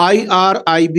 IRIB,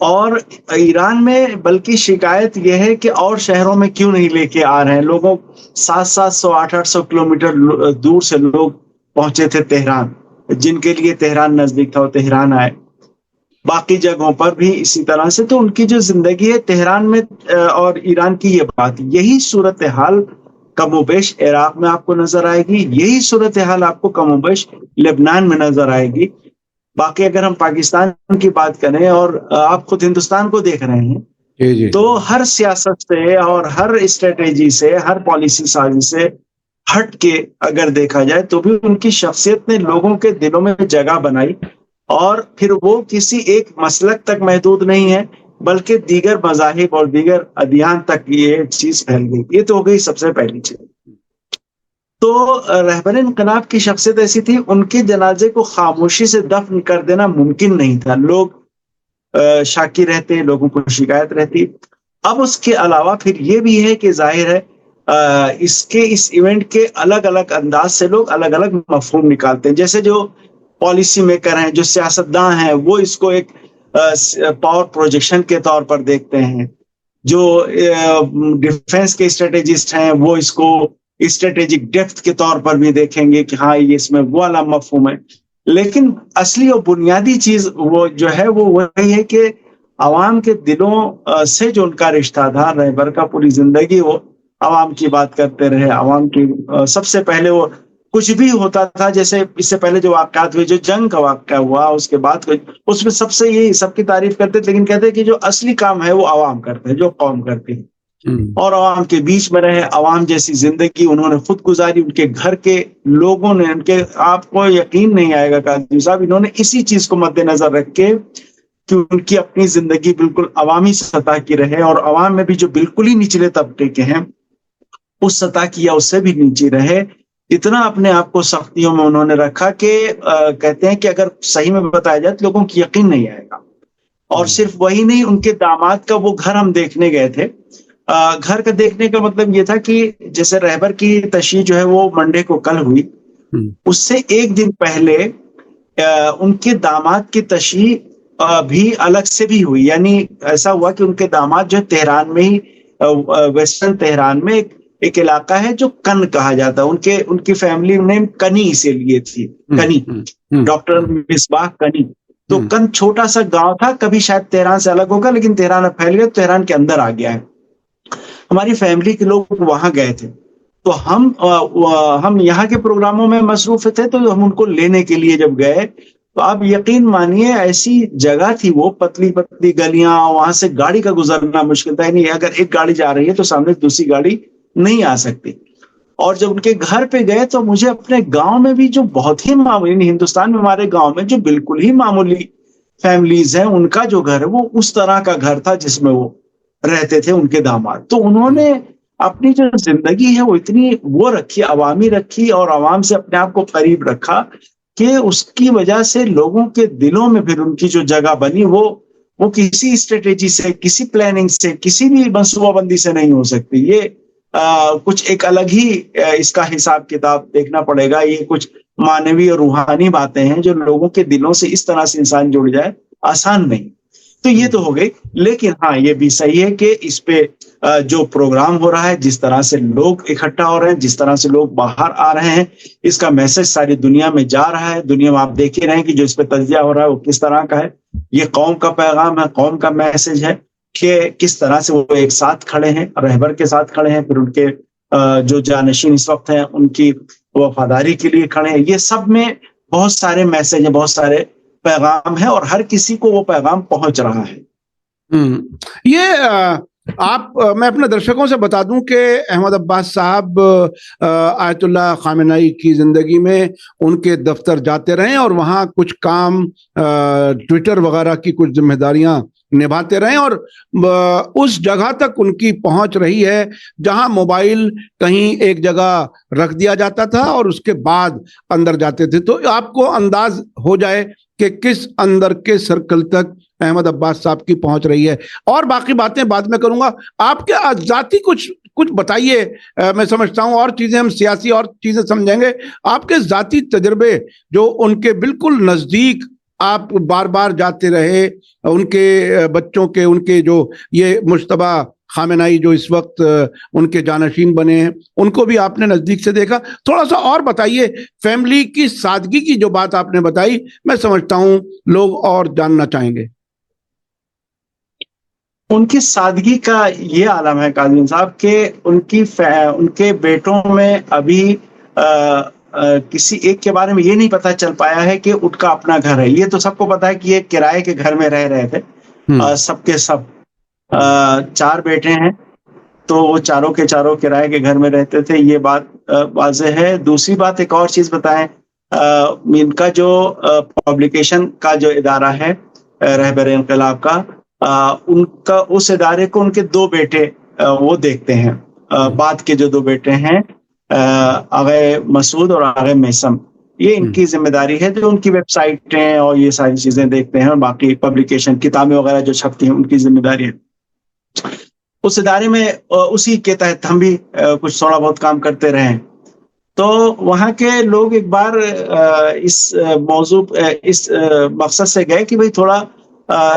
اور ایران میں بلکہ شکایت یہ ہے کہ اور شہروں میں کیوں نہیں لے کے آ رہے ہیں لوگوں. 700 800 کلومیٹر دور سے لوگ پہنچے تھے تہران, جن کے لیے تہران نزدیک تھا وہ تہران آئے. باقی جگہوں پر بھی اسی طرح سے. تو ان کی جو زندگی ہے تہران میں اور ایران کی یہ بات, یہی صورتحال کم و بیش عراق میں آپ کو نظر آئے گی, یہی صورتحال آپ کو کم و بیش لبنان میں نظر آئے گی. باقی اگر ہم پاکستان کی بات کریں, اور آپ خود ہندوستان کو دیکھ رہے ہیں, تو ہر سیاست سے اور ہر اسٹریٹجی سے, ہر پالیسی سازی سے ہٹ کے اگر دیکھا جائے تو بھی ان کی شخصیت نے لوگوں کے دلوں میں جگہ بنائی, اور پھر وہ کسی ایک مسلک تک محدود نہیں ہے بلکہ دیگر مذاہب اور دیگر ادیان تک یہ چیز پھیل گئی. یہ تو ہو گئی سب سے پہلی چیز. تو رہبر انقلاب کی شخصیت ایسی تھی, ان کے جنازے کو خاموشی سے دفن کر دینا ممکن نہیں تھا. لوگ شاکی رہتے, لوگوں کو شکایت رہتی. اب اس کے علاوہ پھر یہ بھی ہے کہ ظاہر ہے اس ایونٹ کے الگ الگ انداز سے لوگ الگ الگ مفہوم نکالتے ہیں. جیسے جو پالیسی میکر ہیں, جو سیاستداں ہیں, وہ اس کو ایک پاور پروجیکشن کے طور پر دیکھتے ہیں. جو ڈیفنس کے اسٹریٹجسٹ ہیں وہ اس کو اسٹریٹجک ڈیپتھ کے طور پر بھی دیکھیں گے کہ ہاں یہ اس میں وہ والا مفہوم ہے. لیکن اصلی اور بنیادی چیز وہ جو ہے وہ وہی ہے کہ عوام کے دلوں سے جو ان کا رشتہ تھا, رہبر کا پوری زندگی وہ عوام کی بات کرتے رہے. عوام کی سب سے پہلے وہ کچھ بھی ہوتا تھا, جیسے اس سے پہلے جو واقعات ہوئے, جو جنگ کا واقعہ ہوا, اس کے بعد اس میں سب سے یہی سب کی تعریف کرتے, لیکن کہتے کہ جو اصلی کام ہے وہ عوام کرتے ہیں, جو قوم کرتی ہے, اور عوام کے بیچ میں رہے. عوام جیسی زندگی انہوں نے خود گزاری. ان کے گھر کے لوگوں نے, ان کے, آپ کو یقین نہیں آئے گا قاضی صاحب, انہوں نے اسی چیز کو مد نظر رکھ کے کہ ان کی اپنی زندگی بالکل عوامی سطح کی رہے, اور عوام میں بھی جو بالکل ہی نچلے طبقے کے ہیں اس سطح کی یا اس سے بھی نیچے رہے, اتنا اپنے آپ کو سختیوں میں انہوں نے رکھا کہ کہتے ہیں کہ اگر صحیح میں بتایا جائے تو لوگوں کی یقین نہیں آئے گا. اور صرف وہی نہیں, ان کے داماد کا وہ گھر ہم دیکھنے گئے تھے. گھر کا دیکھنے کا مطلب یہ تھا کہ جیسے رہبر کی تشییع جو ہے وہ منڈے کو کل ہوئی, اس سے ایک دن پہلے ان کے داماد کی تشییع بھی الگ سے بھی ہوئی. یعنی ایسا ہوا کہ ان کے داماد جو تہران میں ہی, ویسٹرن تہران میں ایک علاقہ ہے جو کن کہا جاتا ہے, ان کی فیملی نیم کنی سے لیے تھی, کنی, ڈاکٹر مصباح کنی. تو کن چھوٹا سا گاؤں تھا, کبھی شاید تہران سے الگ ہوگا لیکن تہران اب پھیل گیا, تہران کے اندر آ گیا ہے. ہماری فیملی کے لوگ وہاں گئے تھے, تو ہم یہاں کے پروگراموں میں مصروف تھے, تو ہم ان کو لینے کے لیے جب گئے تو آپ یقین مانیے ایسی جگہ تھی وہ, پتلی پتلی گلیاں, وہاں سے گاڑی کا گزرنا مشکل تھا. یعنی اگر ایک گاڑی جا رہی ہے تو سامنے دوسری گاڑی نہیں آ سکتی. اور جب ان کے گھر پہ گئے تو مجھے اپنے گاؤں میں بھی جو بہت ہی معمولی, ہندوستان میں ہمارے گاؤں میں جو بالکل ہی معمولی فیملیز ہیں, ان کا جو گھر ہے وہ اس طرح کا گھر تھا جس میں وہ رہتے تھے ان کے داماد. تو انہوں نے اپنی جو زندگی ہے وہ اتنی وہ رکھی, عوامی رکھی, اور عوام سے اپنے آپ کو قریب رکھا کہ اس کی وجہ سے لوگوں کے دلوں میں پھر ان کی جو جگہ بنی وہ کسی اسٹریٹجی سے, کسی پلاننگ سے, کسی بھی منصوبہ بندی سے نہیں ہو سکتی. یہ کچھ ایک الگ ہی اس کا حساب کتاب دیکھنا پڑے گا. یہ کچھ معنوی اور روحانی باتیں ہیں جو لوگوں کے دلوں سے اس طرح سے انسان جڑ جائے, آسان نہیں. تو یہ تو ہو گئی. لیکن ہاں یہ بھی صحیح ہے کہ اس پہ جو پروگرام ہو رہا ہے, جس طرح سے لوگ اکٹھا ہو رہے ہیں, جس طرح سے لوگ باہر آ رہے ہیں, اس کا میسج ساری دنیا میں جا رہا ہے. دنیا میں آپ دیکھ ہی رہے ہیں کہ جو اس پہ تجزیہ ہو رہا ہے وہ کس طرح کا ہے. یہ قوم کا پیغام ہے, قوم کا میسج ہے کہ کس طرح سے وہ ایک ساتھ کھڑے ہیں, رہبر کے ساتھ کھڑے ہیں, پھر ان کے جو جانشین اس وقت ہیں ان کی وفاداری کے لیے کھڑے ہیں. یہ سب میں بہت سارے میسج ہیں, بہت سارے پیغام ہے, اور ہر کسی کو وہ پیغام پہنچ رہا ہے. یہ میں اپنے درشکوں سے بتا دوں کہ احمد عباس صاحب آیت اللہ خامنہئی کی زندگی میں ان کے دفتر جاتے رہے اور وہاں کچھ کام ٹویٹر وغیرہ کی کچھ ذمہ داریاں نبھاتے رہے, اور اس جگہ تک ان کی پہنچ رہی ہے جہاں موبائل کہیں ایک جگہ رکھ دیا جاتا تھا اور اس کے بعد اندر جاتے تھے. تو آپ کو انداز ہو جائے کہ کس اندر کے سرکل تک احمد عباس صاحب کی پہنچ رہی ہے. اور باقی باتیں بعد میں کروں گا. آپ کے ذاتی کچھ بتائیے. میں سمجھتا ہوں اور چیزیں ہم سیاسی اور چیزیں سمجھیں گے. آپ کے ذاتی تجربے جو ان کے بالکل نزدیک آپ بار بار جاتے رہے, ان کے بچوں کے, ان کے جو یہ مجتبی خامنائی جو اس وقت ان کے جانشین بنے ہیں, ان کو بھی آپ نے نزدیک سے دیکھا. تھوڑا سا اور بتائیے, فیملی کی سادگی کی جو بات آپ نے بتائی, میں سمجھتا ہوں لوگ اور جاننا چاہیں گے. ان کی سادگی کا یہ عالم ہے قاضی صاحب کہ ان کے بیٹوں میں ابھی کسی ایک کے بارے میں یہ نہیں پتا چل پایا ہے کہ ان کا اپنا گھر ہے. یہ تو سب کو پتا ہے کہ یہ کرائے کے گھر میں رہ رہے تھے سب کے سب. 4 بیٹے ہیں تو وہ چاروں کے چاروں کرائے کے گھر میں رہتے تھے, یہ بات واضح ہے. دوسری بات ایک اور چیز بتائیں, ان کا جو پبلیکیشن کا جو ادارہ ہے رہبر انقلاب کا, ان کا اس ادارے کو ان کے 2 بیٹے وہ دیکھتے ہیں. بعد کے جو 2 بیٹے ہیں آغا مسعود اور آغا میثم, یہ ان کی ذمہ داری ہے جو ان کی ویب سائٹیں اور یہ ساری چیزیں دیکھتے ہیں, اور باقی پبلیکیشن کتابیں وغیرہ جو چھپتی ہیں ان کی ذمہ داری ہے. اس ادارے میں اسی کے تحت ہم بھی کچھ تھوڑا بہت کام کرتے رہے. تو وہاں کے لوگ ایک بار اس موضوع اس مقصد سے گئے کہ بھئی تھوڑا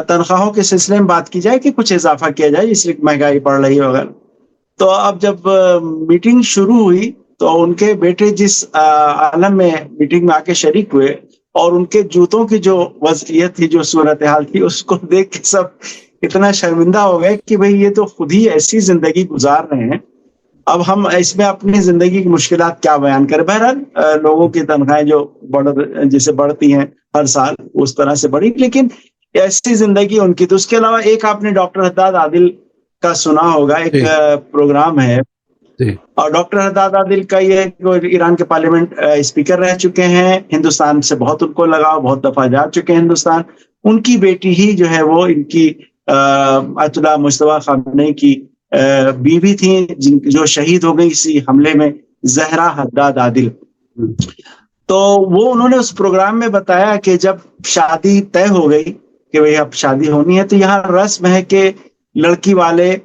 تنخواہوں کے سلسلے میں بات کی جائے کہ کچھ اضافہ کیا جائے, اس لیے مہنگائی بڑھ رہی ہے وغیرہ. تو اب جب میٹنگ شروع ہوئی تو ان کے بیٹے جس عالم میں میٹنگ میں آ کے شریک ہوئے, اور ان کے جوتوں کی جو وضعیت تھی, جو صورتحال تھی, اس کو دیکھ کے سب اتنا شرمندہ ہو گئے کہ بھئی یہ تو خود ہی ایسی زندگی گزار رہے ہیں, اب ہم اس میں اپنی زندگی کی مشکلات کیا بیان کریں. بہرحال لوگوں کی تنخواہیں جو جیسے بڑھتی ہیں ہر سال اس طرح سے بڑھی, لیکن ایسی زندگی ان کی. تو اس کے علاوہ ایک آپ نے ڈاکٹر حداد عادل کا سنا ہوگا, ایک پروگرام ہے, اور ڈاکٹر حداد عادل کا یہ ایران کے پارلیمنٹ اسپیکر رہ چکے ہیں, ہندوستان سے بہت ان کو لگاؤ, بہت دفعہ جا چکے ہیں ہندوستان. ان کی بیٹی ہی جو ہے وہ ان کی آیت اللہ مجتبی خامنئی کی بیوی تھیں, جو شہید ہو گئی اسی حملے میں, زہرا حداد عادل. تو وہ انہوں نے اس پروگرام میں بتایا کہ جب شادی طے ہو گئی کہ بھئی اب شادی ہونی ہے, تو یہاں رسم ہے کہ لڑکی والے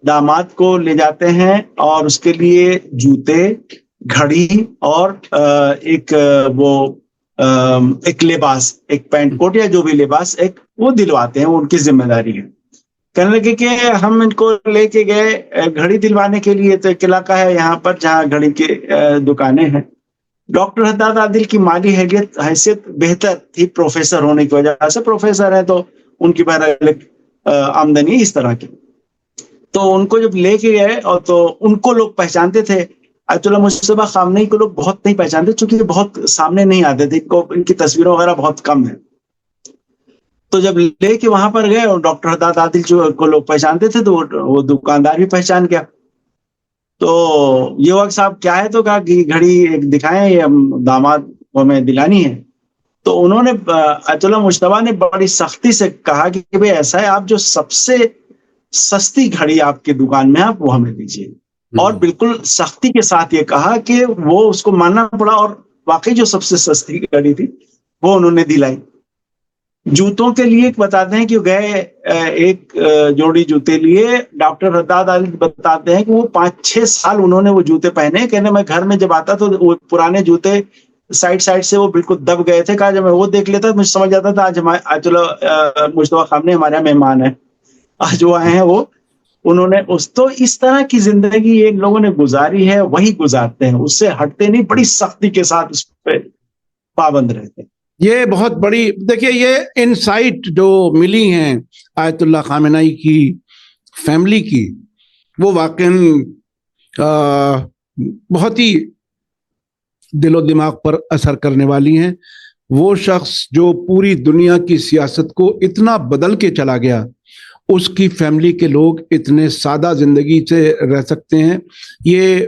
داماد کو لے جاتے ہیں اور اس کے لیے جوتے, گھڑی اور ایک لباس, ایک پینٹ کوٹ یا جو بھی لباس ایک وہ دلواتے ہیں, وہ ان کی ذمہ داری ہے. کہنے لگے کہ ہم ان کو لے کے گئے گھڑی دلوانے کے لیے, تو ایک علاقہ ہے یہاں پر جہاں گھڑی کی دکانیں ہیں. ڈاکٹر حداد عادل کی مالی حیثیت بہتر تھی پروفیسر ہونے کی وجہ سے, پروفیسر ہیں تو ان کی بہرحال آمدنی اس طرح کی. تو ان کو جب لے کے گئے, اور تو ان کو لوگ پہچانتے تھے, آیت اللہ مجتبی خامنئی کو لوگ بہت نہیں پہچانتے چونکہ بہت سامنے نہیں آتے تھے, ان کی تصویروں وغیرہ بہت کم ہیں. تو جب لے کے وہاں پر گئے اور ڈاکٹر حداد عادل جو کو لوگ پہچانتے تھے, تو وہ دکاندار بھی پہچان گیا. تو یہ وقت صاحب کیا ہے, تو کہا کہ گھڑی ایک دکھائیں, یہ داماد کو ہمیں دلانی ہے. تو انہوں نے آیت اللہ مجتبی نے بڑی سختی سے کہا کہ بھئی ایسا ہے, آپ جو سب سے سستی گھڑی آپ کی دکان میں آپ وہ ہمیں دیجیے. اور بالکل سختی کے ساتھ یہ کہا کہ وہ اس کو ماننا پڑا, اور واقعی جو سب سے سستی گھڑی تھی وہ انہوں نے دلائی. جوتوں کے لیے بتاتے ہیں کہ گئے ایک جوڑی جوتے لیے, ڈاکٹر حداد عادل بتاتے ہیں کہ وہ 5-6 سال انہوں نے وہ جوتے پہنے. کہنے میں گھر میں جب آتا تو وہ پرانے جوتے سائڈ سے وہ بالکل دب گئے تھے. کہا جب میں وہ دیکھ لیتا مجھے سمجھ جاتا تھا آج آیت اللہ مجتبی خامنئی ہمارے یہاں مہمان ہے, آج وہ آئے ہیں. وہ انہوں نے اس طرح کی زندگی ایک لوگوں نے گزاری ہے, وہی گزارتے ہیں, اس سے ہٹتے نہیں, بڑی سختی کے ساتھ اس پہ پابند رہتے ہیں. یہ بہت بڑی, دیکھیے یہ انسائٹ جو ملی ہیں آیت اللہ خامنئی کی فیملی کی, وہ واقعاً بہت ہی دل و دماغ پر اثر کرنے والی ہیں. وہ شخص جو پوری دنیا کی سیاست کو اتنا بدل کے چلا گیا, اس کی فیملی کے لوگ اتنے سادہ زندگی سے رہ سکتے ہیں, یہ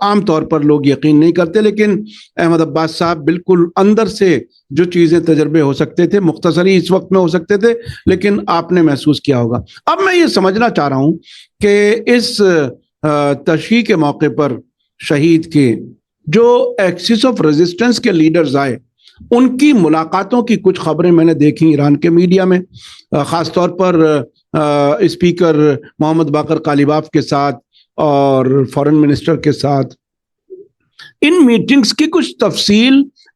عام طور پر لوگ یقین نہیں کرتے. لیکن احمد عباس صاحب بالکل اندر سے جو چیزیں تجربے ہو سکتے تھے, مختصری اس وقت میں ہو سکتے تھے, لیکن آپ نے محسوس کیا ہوگا. اب میں یہ سمجھنا چاہ رہا ہوں کہ اس تشییع کے موقع پر شہید کے جو ایکسس آف ریزسٹنس کے لیڈرز آئے, ان کی ملاقاتوں کی کچھ خبریں میں نے دیکھی ایران کے میڈیا میں, خاص طور پر اسپیکر محمد باقر قالیباف کے ساتھ اور فارن منسٹر کے ساتھ. ان میٹنگز کی کچھ تفصیل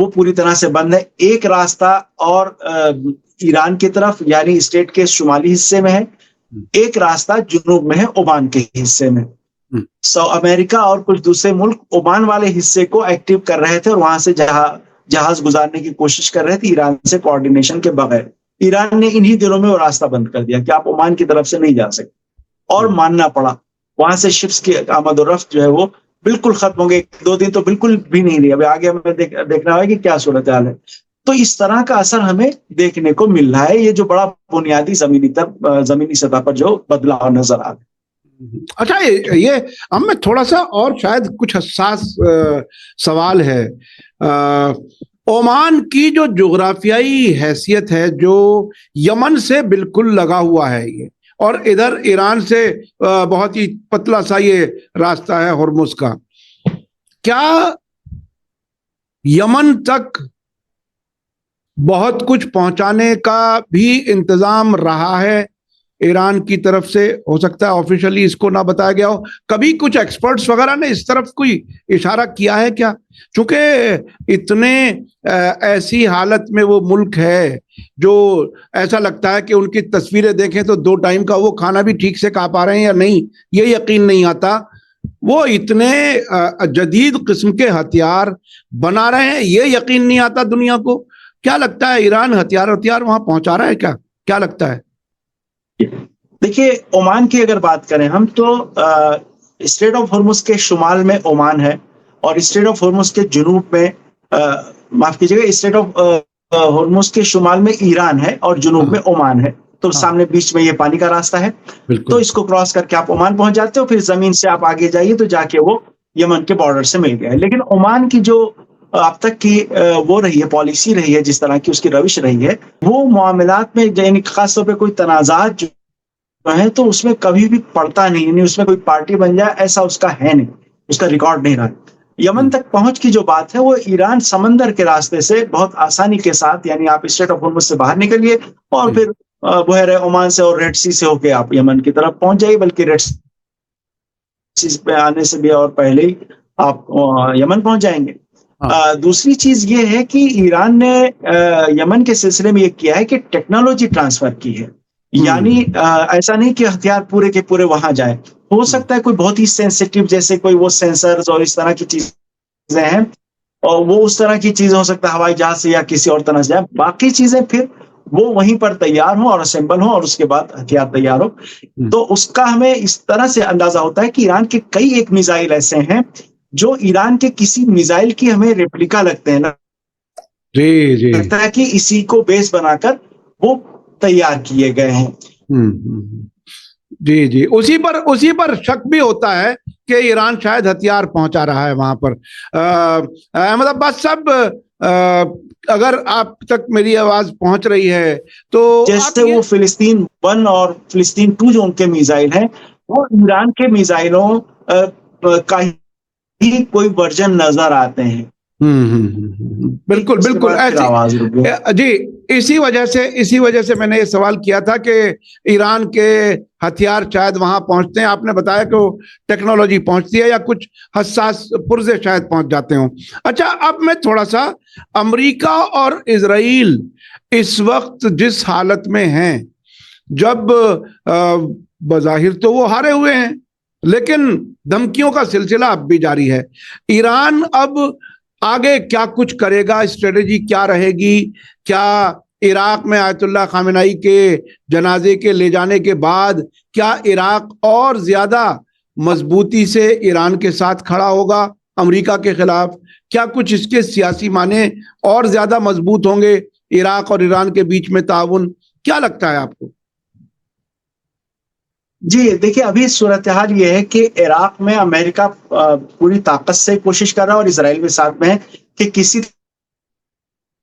وہ پوری طرح سے بند ہے. ایک راستہ اور ایران کی طرف یعنی اسٹیٹ کے شمالی حصے میں ہے, ایک راستہ جنوب میں ہے عمان کے حصے میں. امریکہ اور کچھ دوسرے ملک عمان والے حصے کو ایکٹیو کر رہے تھے اور وہاں سے جہاز گزارنے کی کوشش کر رہے تھے ایران سے کوارڈینیشن کے بغیر. ایران نے انہی دنوں میں وہ راستہ بند کر دیا کہ آپ عمان کی طرف سے نہیں جا سکتے, اور ماننا پڑا. وہاں سے شپس کی آمد و رفت جو ہے وہ بالکل ختم ہو گئے. 2 دن تو بالکل بھی نہیں رہی. ابھی آگے ہمیں دیکھنا ہوگا کہ کیا صورتحال ہے. تو اس طرح کا اثر ہمیں دیکھنے کو مل رہا ہے, یہ جو بڑا بنیادی زمینی سطح پر جو بدلاؤ نظر آ رہا ہے. اچھا, یہ ہم میں تھوڑا سا اور شاید کچھ حساس سوال ہے. عمان کی جو جغرافیائی حیثیت ہے, جو یمن سے بالکل لگا ہوا ہے یہ, اور ادھر ایران سے بہت ہی پتلا سا یہ راستہ ہے ہرمز کا. کیا یمن تک بہت کچھ پہنچانے کا بھی انتظام رہا ہے ایران کی طرف سے؟ ہو سکتا ہے آفیشلی اس کو نہ بتایا گیا ہو, کبھی کچھ ایکسپرٹس وغیرہ نے اس طرف کوئی اشارہ کیا ہے کیا؟ چونکہ اتنے ایسی حالت میں وہ ملک ہے جو ایسا لگتا ہے کہ ان کی تصویریں دیکھیں تو 2 ٹائم کا وہ کھانا بھی ٹھیک سے کھا پا رہے ہیں یا نہیں, یہ یقین نہیں آتا. وہ اتنے جدید قسم کے ہتھیار بنا رہے ہیں, یہ یقین نہیں آتا دنیا کو. کیا لگتا ہے ایران ہتھیار وہاں پہنچا رہا ہے کیا لگتا ہے؟ دیکھیے, عمان کی اگر بات کریں ہم تو اسٹریٹ آف ہرمز کے شمال میں عمان ہے, اور اسٹریٹ آف ہرمز کے جنوب میں معاف کیجیے گا, اسٹریٹ آف ہرمز کے شمال میں ایران ہے اور جنوب میں عمان ہے. تو سامنے بیچ میں یہ پانی کا راستہ ہے, تو اس کو کراس کر کے آپ عمان پہنچ جاتے ہو. پھر زمین سے آپ آگے جائیے تو جا کے وہ یمن کے بارڈر سے مل گیا ہے. لیکن عمان کی جو اب تک کی وہ رہی ہے پالیسی رہی ہے, جس طرح کی اس کی روش رہی ہے, وہ معاملات میں یعنی خاص طور پہ کوئی تنازعات جو ہے تو اس میں کبھی بھی پڑتا نہیں, یعنی اس میں کوئی پارٹی بن جائے ایسا اس کا ہے نہیں, اس کا ریکارڈ نہیں رہا. یمن تک پہنچ کی جو بات ہے وہ ایران سمندر کے راستے سے بہت آسانی کے ساتھ, یعنی آپ اسٹریٹ آف ہرمز سے باہر نکلیے اور پھر بحیرہ عمان سے اور ریڈ سی سے ہو کے آپ یمن کی طرف پہنچ جائیے, بلکہ ریڈ سی پہ آنے سے بھی اور پہلے ہی آپ یمن پہنچ جائیں گے. دوسری چیز یہ ہے کہ ایران نے یمن کے سلسلے میں یہ کیا ہے کہ ٹیکنالوجی ٹرانسفر کی ہے, یعنی ایسا نہیں کہ ہتھیار پورے کے پورے وہاں جائیں. ہو سکتا ہے کوئی بہت ہی سینسیٹیو جیسے کوئی وہ سینسرز اور اس طرح کی چیزیں ہیں, اور وہ اس طرح کی چیز ہو سکتا ہے ہوائی جہاز سے یا کسی اور طرح سے جائے. باقی چیزیں پھر وہ وہیں پر تیار ہوں اور اسمبل ہوں اور اس کے بعد ہتھیار تیار ہو. تو اس کا ہمیں اس طرح سے اندازہ ہوتا ہے کہ ایران کے کئی ایک میزائل ایسے ہیں جو ایران کے کسی میزائل کی ہمیں ریپلیکا لگتے ہیں نا, جی لگتا ہے کہ اسی کو بیس بنا کر وہ تیار کیے گئے ہیں. جی اسی پر شک بھی ہوتا ہے کہ ایران شاید ہتھیار پہنچا رہا ہے وہاں پر. احمد عباس صاحب, اگر آپ تک میری آواز پہنچ رہی ہے تو جیسے وہ فلسطین 1 اور فلسطین 2 جو ان کے میزائل ہیں, وہ ایران کے میزائلوں کا ہی کوئی ورژن نظر آتے ہیں. بالکل جی, اسی وجہ سے میں نے یہ سوال کیا تھا کہ ایران کے ہتھیار شاید وہاں پہنچتے ہیں. آپ نے بتایا کہ وہ ٹیکنالوجی پہنچتی ہے یا کچھ حساس پرزے شاید پہنچ جاتے ہوں. اچھا, اب میں تھوڑا سا امریکہ اور اسرائیل اس وقت جس حالت میں ہیں, جب بظاہر تو وہ ہارے ہوئے ہیں لیکن دھمکیوں کا سلسلہ اب بھی جاری ہے. ایران اب آگے کیا کچھ کرے گا؟ اسٹریٹجی کیا رہے گی؟ کیا عراق میں آیت اللہ خامنہئی کے جنازے کے لے جانے کے بعد کیا عراق اور زیادہ مضبوطی سے ایران کے ساتھ کھڑا ہوگا امریکہ کے خلاف؟ کیا کچھ اس کے سیاسی معنی اور زیادہ مضبوط ہوں گے عراق اور ایران کے بیچ میں تعاون؟ کیا لگتا ہے آپ کو؟ جی دیکھیے, ابھی صورتحال یہ ہے کہ عراق میں امریکہ پوری طاقت سے کوشش کر رہا ہے اور اسرائیل بھی ساتھ میں ہے کہ کسی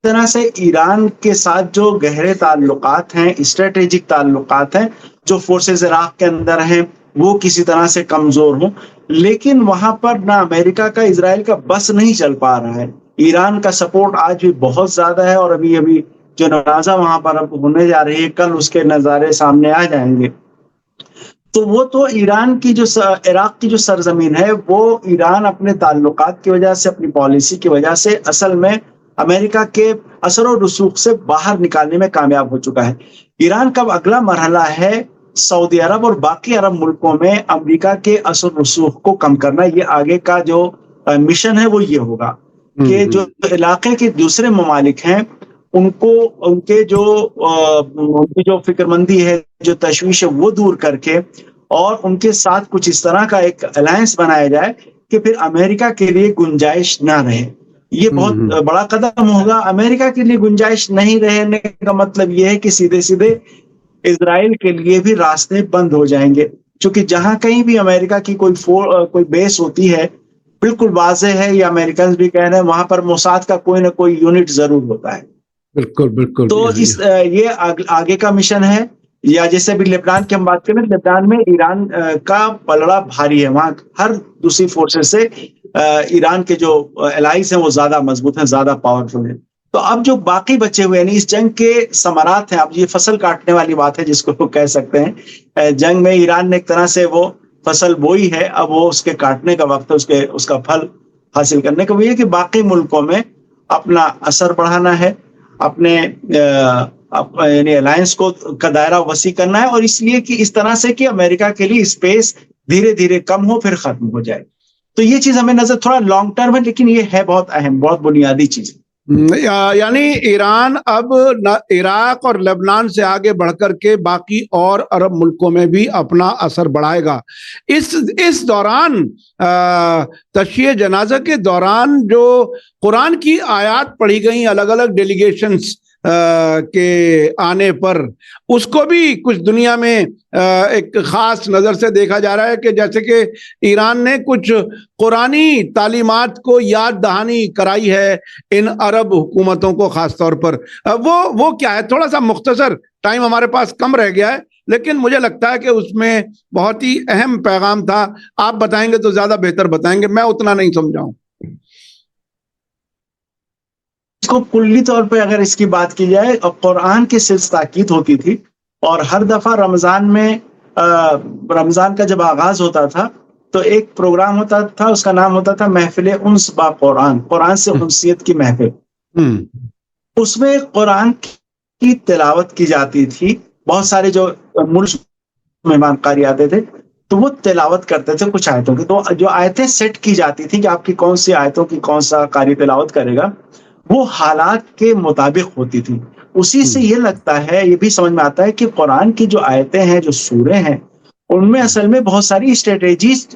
طرح سے ایران کے ساتھ جو گہرے تعلقات ہیں, اسٹریٹجک تعلقات ہیں جو فورسز عراق کے اندر ہیں, وہ کسی طرح سے کمزور ہوں. لیکن وہاں پر نہ امریکہ کا اسرائیل کا بس نہیں چل پا رہا ہے. ایران کا سپورٹ آج بھی بہت زیادہ ہے, اور ابھی جو نوازہ وہاں پر اب ہونے جا رہی ہے, کل اس کے نظارے سامنے آ جائیں گے. تو وہ تو ایران کی جو عراق کی جو سرزمین ہے, وہ ایران اپنے تعلقات کی وجہ سے, اپنی پالیسی کی وجہ سے اصل میں امریکہ کے اثر و رسوخ سے باہر نکالنے میں کامیاب ہو چکا ہے۔ ایران کا اب اگلا مرحلہ ہے سعودی عرب اور باقی عرب ملکوں میں امریکہ کے اثر و رسوخ کو کم کرنا۔ یہ آگے کا جو مشن ہے وہ یہ ہوگا کہ جو علاقے کے دوسرے ممالک ہیں ان کو ان کی جو فکر مندی ہے، جو تشویش ہے وہ دور کر کے اور ان کے ساتھ کچھ اس طرح کا ایک الائنس بنایا جائے کہ پھر امریکہ کے لیے گنجائش نہ رہے۔ یہ بہت بڑا قدم ہوگا۔ امریکہ کے لیے گنجائش نہیں رہنے کا مطلب یہ ہے کہ سیدھے سیدھے اسرائیل کے لیے بھی راستے بند ہو جائیں گے، چونکہ جہاں کہیں بھی امریکہ کی کوئی بیس ہوتی ہے، بالکل واضح ہے، یہ امریکنز بھی کہہ رہے ہیں، وہاں پر موساد کا کوئی نہ کوئی یونٹ ضرور ہوتا ہے۔ بالکل بالکل۔ تو یہ آگے کا مشن ہے۔ یا جیسے ابھی لبنان کی ہم بات کریں، لبنان میں ایران کا پلڑا بھاری ہے، وہاں ہر دوسری فورسز سے ایران کے جو الائز ہیں وہ زیادہ مضبوط ہیں، زیادہ پاورفل ہیں۔ تو اب جو باقی بچے ہوئے یعنی اس جنگ کے ثمرات ہیں، اب یہ فصل کاٹنے والی بات ہے جس کو کہہ سکتے ہیں۔ جنگ میں ایران نے ایک طرح سے وہ فصل بوئی ہے، اب وہ اس کے کاٹنے کا وقت ہے، اس کا پھل حاصل کرنے کا۔ وہ یہ کہ باقی ملکوں میں اپنا اثر بڑھانا ہے، اپنے یعنی الائنس کا دائرہ وسیع کرنا ہے، اور اس لیے کہ اس طرح سے کہ امریکہ کے لیے اسپیس دھیرے دھیرے کم ہو، پھر ختم ہو جائے۔ تو یہ چیز ہمیں نظر تھوڑا لانگ ٹرم ہے، لیکن یہ ہے بہت اہم، بہت بنیادی چیز۔ یعنی ایران اب عراق اور لبنان سے آگے بڑھ کر کے باقی اور عرب ملکوں میں بھی اپنا اثر بڑھائے گا۔ اس دوران تشییع جنازہ کے دوران جو قرآن کی آیات پڑھی گئیں الگ الگ ڈیلیگیشنز کے آنے پر، اس کو بھی کچھ دنیا میں ایک خاص نظر سے دیکھا جا رہا ہے کہ جیسے کہ ایران نے کچھ قرآنی تعلیمات کو یاد دہانی کرائی ہے ان عرب حکومتوں کو، خاص طور پر وہ کیا ہے؟ تھوڑا سا مختصر، ٹائم ہمارے پاس کم رہ گیا ہے، لیکن مجھے لگتا ہے کہ اس میں بہت ہی اہم پیغام تھا۔ آپ بتائیں گے تو زیادہ بہتر بتائیں گے، میں اتنا نہیں سمجھاؤں۔ اس کو کلی طور پہ اگر اس کی بات کی جائے، قرآن کی صرف تاکید ہوتی تھی، اور ہر دفعہ رمضان میں رمضان کا جب آغاز ہوتا تھا تو ایک پروگرام ہوتا تھا، اس کا نام ہوتا تھا محفل انس با قرآن، قرآن سے انسیت کی محفل۔ اس میں قرآن کی تلاوت کی جاتی تھی، بہت سارے جو ملک مہمان قاری آتے تھے تو وہ تلاوت کرتے تھے کچھ آیتوں کی، تو جو آیتیں سیٹ کی جاتی تھی کہ آپ کی کون سی آیتوں کی کون سا قاری تلاوت کرے گا، وہ حالات کے مطابق ہوتی تھی۔ اسی سے یہ لگتا ہے، یہ بھی سمجھ میں آتا ہے کہ قرآن کی جو آیتیں ہیں، جو سورے ہیں، ان میں اصل میں بہت ساری اسٹریٹجیز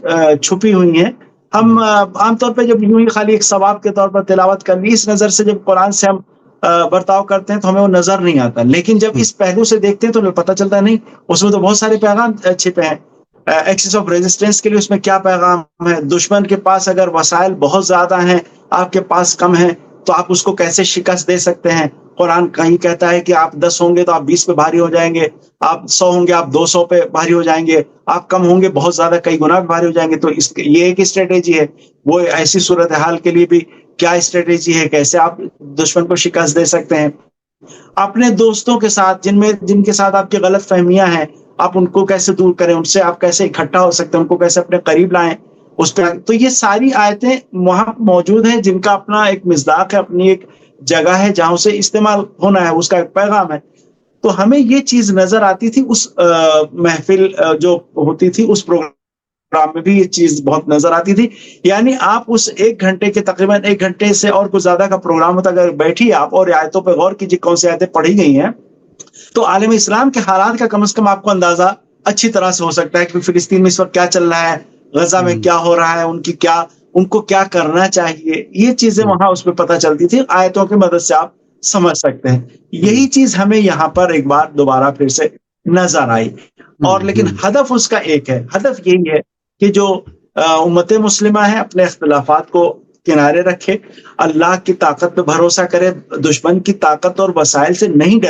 چھپی ہوئی ہیں۔ ہم عام طور پہ جب یوں ہی خالی ایک ثواب کے طور پر تلاوت کر لی، اس نظر سے جب قرآن سے ہم برتاؤ کرتے ہیں تو ہمیں وہ نظر نہیں آتا، لیکن جب اس پہلو سے دیکھتے ہیں تو پتہ چلتا ہے نہیں، اس میں تو بہت سارے پیغام چھپے ہیں۔ ایکسس آف ریزسٹنس کے لیے اس میں کیا پیغام ہے؟ دشمن کے پاس اگر وسائل بہت زیادہ ہیں، آپ کے پاس کم ہیں، تو آپ اس کو کیسے شکست دے سکتے ہیں؟ قرآن کہیں کہتا ہے کہ آپ 10 ہوں گے تو آپ 20 پہ بھاری ہو جائیں گے، آپ 100 ہوں گے آپ 200 پہ بھاری ہو جائیں گے، آپ کم ہوں گے بہت زیادہ کئی گنا پہ بھاری ہو جائیں گے۔ تو یہ ایک اسٹریٹجی ہے۔ وہ ایسی صورتحال کے لیے بھی کیا اسٹریٹجی ہے، کیسے آپ دشمن کو شکست دے سکتے ہیں؟ اپنے دوستوں کے ساتھ جن کے ساتھ آپ کی غلط فہمیاں ہیں، آپ ان کو کیسے دور کریں، ان سے آپ کیسے اکٹھا ہو سکتے ہیں، ان کو کیسے اپنے قریب لائیں، اس پہ۔ تو یہ ساری آیتیں وہاں موجود ہیں جن کا اپنا ایک مصداق ہے، اپنی ایک جگہ ہے جہاں اسے استعمال ہونا ہے، اس کا ایک پیغام ہے۔ تو ہمیں یہ چیز نظر آتی تھی اس محفل جو ہوتی تھی، اس پروگرام میں بھی یہ چیز بہت نظر آتی تھی۔ یعنی آپ اس 1 گھنٹے کے تقریباً 1 گھنٹے سے اور کچھ زیادہ کا پروگرام ہوتا، اگر بیٹھی آپ اور آیتوں پہ غور کیجیے کون سی آیتیں پڑھی گئی ہیں، تو عالم اسلام کے حالات کا کم از کم آپ کو اندازہ اچھی طرح سے ہو سکتا ہے کہ فلسطین میں اس وقت کیا چل رہا ہے، غزہ میں کیا ہو رہا ہے، ان کو کیا کرنا چاہیے۔ یہ چیزیں وہاں اس میں پتہ چلتی تھی، آیتوں کی مدد سے آپ سمجھ سکتے ہیں۔ یہی چیز ہمیں یہاں پر ایک بار دوبارہ پھر سے نظر آئی، اور لیکن ہدف اس کا ایک ہے، ہدف یہی ہے کہ جو امت مسلمہ ہے اپنے اختلافات کو کنارے رکھے، اللہ کی طاقت پہ بھروسہ کرے، دشمن کی طاقت اور وسائل سے نہیں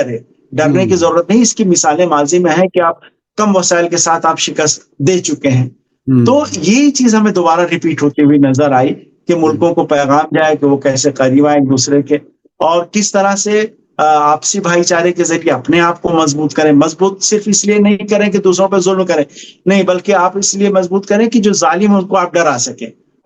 ڈرنے کی ضرورت نہیں۔ اس کی مثالیں ماضی میں ہیں کہ آپ کم وسائل کے ساتھ آپ شکست دے چکے ہیں۔ تو یہی چیز ہمیں دوبارہ ریپیٹ ہوتی ہوئی نظر آئی کہ ملکوں کو پیغام جائے کہ وہ کیسے قریب آئیں ایک دوسرے کے، اور کس طرح سے آپسی بھائی چارے کے ذریعے اپنے آپ کو مضبوط کریں۔ مضبوط صرف اس لیے نہیں کریں کہ دوسروں پہ ظلم کریں، نہیں، بلکہ آپ اس لیے مضبوط کریں کہ جو ظالم ہے ان کو آپ ڈرا سکیں،